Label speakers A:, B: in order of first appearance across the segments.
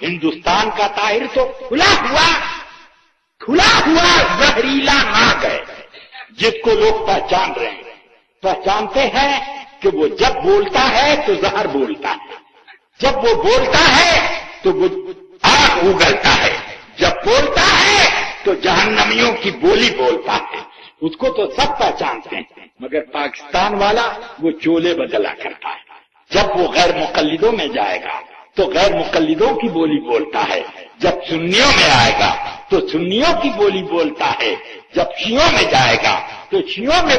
A: ہندوستان کا طاہر تو کھلا ہوا زہریلا ناگ ہے جس کو لوگ پہچان رہے ہیں. پہچانتے ہیں کہ وہ جب بولتا ہے تو زہر بولتا ہے, جب وہ بولتا ہے تو وہ آگ اگلتا ہے, جب بولتا ہے تو جہنمیوں کی بولی بولتا ہے. اس کو تو سب پہچانتے ہیں, مگر پاکستان والا وہ چولے بدلا کرتا ہے. جب وہ غیر مقلدوں میں جائے گا تو غیر مقلدوں کی بولی بولتا ہے, جب سنیوں میں آئے گا تو سنیوں کی بولی بولتا ہے, جب شیعوں میں جائے گا تو شیعوں میں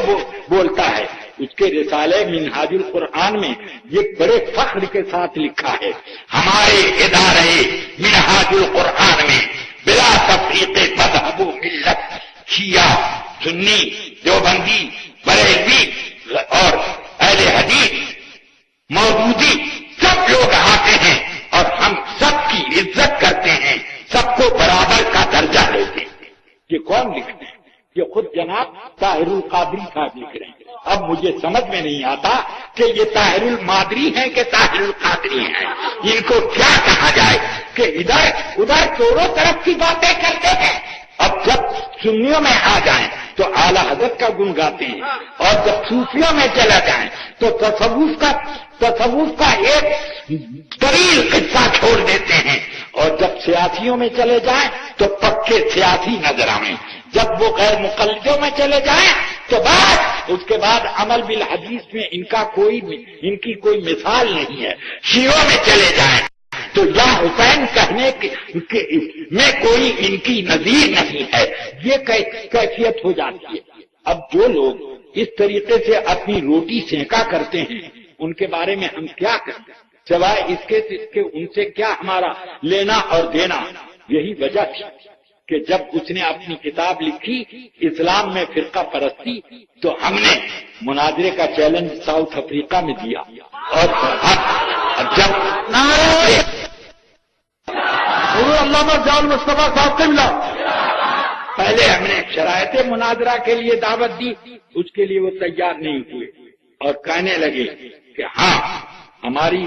A: بولتا ہے. اس کے رسالے منہاج القرآن میں یہ بڑے فخر کے ساتھ لکھا ہے, ہمارے ادارے منہاج القرآن میں بلا تفریق مذہب و ملت شیعہ سنی دیوبندی بریلوی اور اہل حدیث مودودی سب لوگ آتے ہیں اور ہم سب کی عزت کرتے ہیں, سب کو برابر کا درجہ دیتے ہیں. یہ کون لکھتے ہیں؟ یہ خود جناب طاہر القادری صاحب لکھ رہے ہیں. اب مجھے سمجھ میں نہیں آتا کہ یہ طاہر المادری ہیں کہ طاہر القادری ہیں, ان کو کیا کہا جائے کہ ادھر چوروں طرف کی باتیں کرتے ہیں. اب جب سنیوں میں آ جائیں تو اعلی حضرت کا گن گاتے ہیں, اور جب صوفیوں میں چلا جائیں تو تصوف کا ایک طویل قصہ چھوڑ دیتے ہیں, اور جب سیاسیوں میں چلے جائیں تو پکے سیاسی نظر آئیں, جب وہ غیر مقلدوں میں چلے جائیں تو بس اس کے بعد عمل بالحدیث میں ان کی کوئی مثال نہیں ہے. شیعوں میں چلے جائیں تو یا حسین کہنے میں کوئی ان کی نظیر نہیں ہے. یہ کیفیت ہو جاتی ہے. اب جو لوگ اس طریقے سے اپنی روٹی سینکا کرتے ہیں ان کے بارے میں ہم کیا کرتے ہیں سوائے اس کے کہ ان سے کیا ہمارا لینا اور دینا. یہی وجہ تھی کہ جب اس نے اپنی کتاب لکھی اسلام میں فرقہ پرستی تو ہم نے مناظرے کا چیلنج ساؤتھ افریقہ میں دیا, اور جب علامہ جان مصطفیٰ صاحب سے ملا پہلے ہم نے شرائط مناظرہ کے لیے دعوت دی, اس کے لیے وہ تیار نہیں ہوئے اور کہنے لگے کہ ہاں ہماری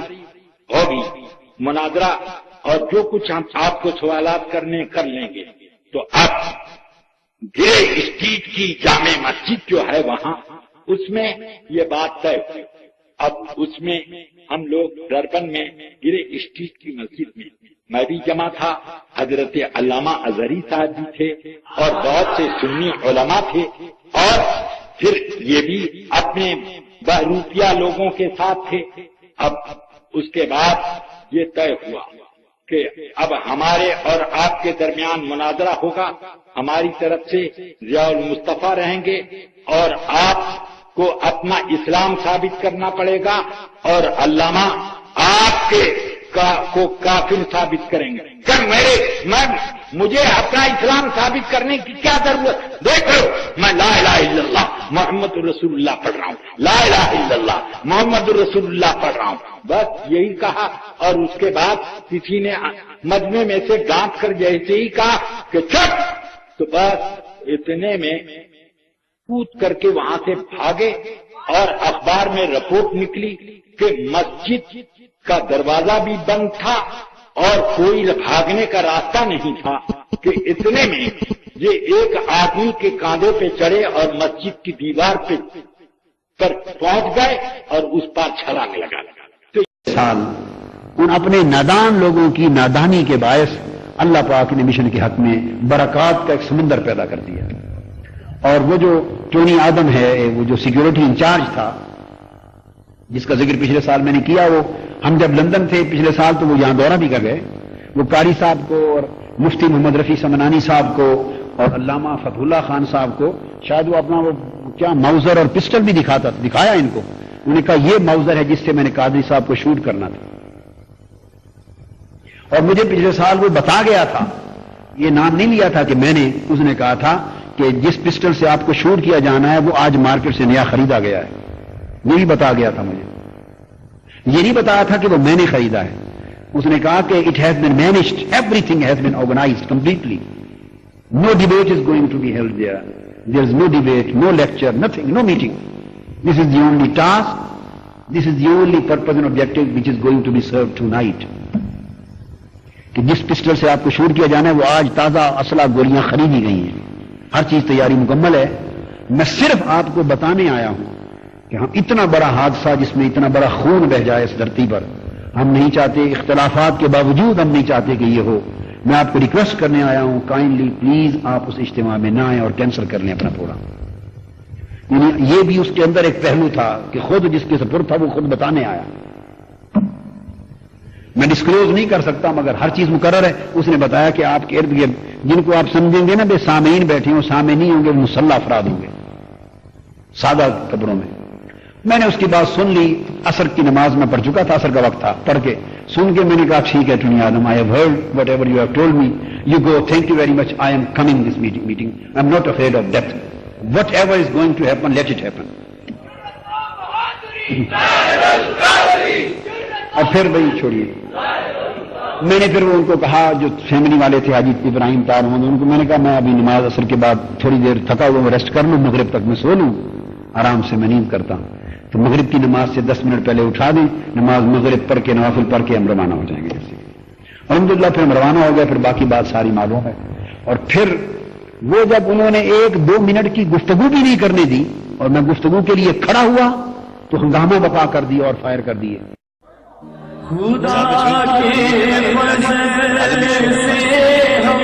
A: ہوگی مناظرہ اور جو کچھ ہم آپ کو سوالات کرنے کر لیں گے. تو اب گرے اسٹریٹ کی جامع مسجد جو ہے وہاں اس میں یہ بات طے ہوئی. اب اس میں ہم لوگ دربن میں گرے اسٹریٹ کی مسجد میں بھی جمع تھا, حضرت علامہ اظہری صاحب بھی تھے اور بہت سے سنی علماء تھے, اور پھر یہ بھی اپنے بہروپیہ لوگوں کے ساتھ تھے. اب اس کے بعد یہ طے ہوا کہ اب ہمارے اور آپ کے درمیان مناظرہ ہوگا. ہماری طرف سے ضیاء المصطفیٰ رہیں گے اور آپ کو اپنا اسلام ثابت کرنا پڑے گا, اور علامہ آپ کو کافر ثابت کریں گے. مجھے اپنا اسلام ثابت کرنے کی کیا ضرورت؟ دیکھ لو میں لا الہ الا اللہ محمد رسول اللہ پڑھ رہا ہوں, لا الہ الا اللہ محمد رسول اللہ پڑھ رہا ہوں, بس یہی کہا. اور اس کے بعد کسی نے مجمع میں سے ڈانٹ کر جیسے ہی کہا کہ چپ, تو بس اتنے میں کود کر کے وہاں سے بھاگے, اور اخبار میں رپورٹ نکلی کہ مسجد کا دروازہ بھی بند تھا اور کوئی بھاگنے کا راستہ نہیں تھا. کہ اتنے میں یہ ایک آدمی کے کاندھے پہ چڑھے اور مسجد کی دیوار پر پہنچ گئے اور اس پر چھلانگ لگا.
B: سال ان اپنے نادان لوگوں کی نادانی کے باعث اللہ پاک نے مشن کے حق میں برکات کا ایک سمندر پیدا کر دیا. اور وہ جو ٹونی آدم ہے, وہ جو سیکیورٹی انچارج تھا جس کا ذکر پچھلے سال میں نے کیا, وہ ہم جب لندن تھے پچھلے سال تو وہ یہاں دورہ بھی کر گئے. وہ قاری صاحب کو اور مفتی محمد رفیع سمنانی صاحب کو اور علامہ فتح اللہ خان صاحب کو شاید وہ اپنا وہ کیا موزر اور پسٹل بھی دکھایا ان کو. انہوں نے کہا یہ موزر ہے جس سے میں نے قادری صاحب کو شوٹ کرنا تھا. اور مجھے پچھلے سال وہ بتا گیا تھا, یہ نام نہیں لیا تھا کہ میں نے, اس نے کہا تھا کہ جس پسٹل سے آپ کو شوٹ کیا جانا ہے وہ آج مارکیٹ سے نیا خریدا گیا ہے. یہی بتا گیا تھا مجھے, یہ نہیں بتایا تھا کہ وہ میں نے خریدا ہے. اس نے کہا کہ it has been managed, everything has been organised completely, no debate is going to be held there, there is no debate, no lecture, nothing, no meeting. This is the only task, this is the only purpose and objective which is going to be served tonight. کہ جس pistol سے آپ کو shoot کیا جانا ہے وہ آج تازہ اسلحہ گولیاں خریدی گئی ہیں، ہر چیز تیاری مکمل ہے. میں صرف آپ کو بتانے آیا ہوں کہ ہم اتنا بڑا حادثہ جس میں اتنا بڑا خون بہ جائے اس دھرتی پر ہم نہیں چاہتے، اختلافات کے باوجود ہم نہیں چاہتے کہ یہ ہو. میں آپ کو ریکویسٹ کرنے آیا ہوں کائنڈلی پلیز آپ اس اجتماع میں نہ آئیں اور کینسل کر لیں اپنا پروگرام. یعنی یہ بھی اس کے اندر ایک پہلو تھا کہ خود جس کے سپرد تھا وہ خود بتانے آیا. میں ڈسکلوز نہیں کر سکتا مگر ہر چیز مقرر ہے. اس نے بتایا کہ آپ کے ارد گرد جن کو آپ سمجھیں گے نا بے سامعین بیٹھے ہوں، سامع نہیں ہوں گے، وہ مسلح افراد ہوں گے سادہ کپڑوں میں. میں نے اس کی بات سن لی. عصر کی نماز میں پڑھ چکا تھا، عصر کا وقت تھا، پڑھ کے سن کے میں نے کہا ٹھیک ہے Tony Adam, I have heard whatever you have told me, you go, thank you very much, I am coming this meeting, I am not afraid of death, whatever is going to happen let it happen. اور پھر وہی چھوڑیے. میں نے پھر ان کو کہا جو فیملی والے تھے حاجی ابراہیم تار، ان کو میں نے کہا میں ابھی نماز عصر کے بعد تھوڑی دیر تھکا ہوا ریسٹ کر لوں، مغرب تک میں سو لوں، آرام سے میں نیند کرتا ہوں. تو مغرب کی نماز سے 10 منٹ پہلے اٹھا دیں، نماز مغرب پڑھ کے نوافل پڑھ کے ہم روانہ ہو جائیں گے. جیسے الحمدللہ پھر ہم روانہ ہو گئے. پھر باقی بات ساری معلوم ہے. اور پھر وہ جب انہوں نے 1-2 منٹ کی گفتگو بھی نہیں کرنے دی اور میں گفتگو کے لیے کھڑا ہوا تو ہنگامہ بپا کر دیا اور فائر کر دیے.
C: خدا کے فضل سے ہم